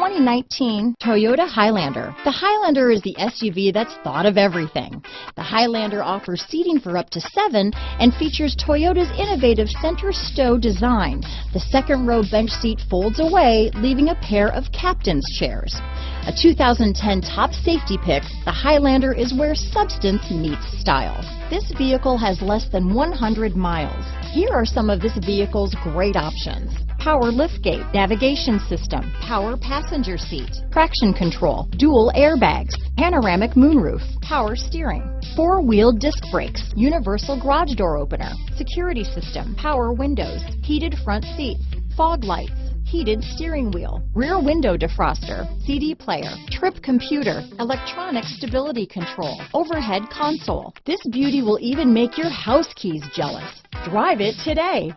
2019 Toyota Highlander. The Highlander is the SUV that's thought of everything. The Highlander offers seating for up to 7 and features Toyota's innovative center stow design. The second row bench seat folds away, leaving a pair of captain's chairs. A 2010 top safety pick, the Highlander is where substance meets style. This vehicle has less than 100 miles. Here are some of this vehicle's great options: power liftgate, navigation system, power passenger seat, traction control, dual airbags, panoramic moonroof, power steering, 4-wheel disc brakes, universal garage door opener, security system, power windows, heated front seats, fog lights, heated steering wheel, rear window defroster, CD player, trip computer, electronic stability control, overhead console. This beauty will even make your house keys jealous. Drive it today.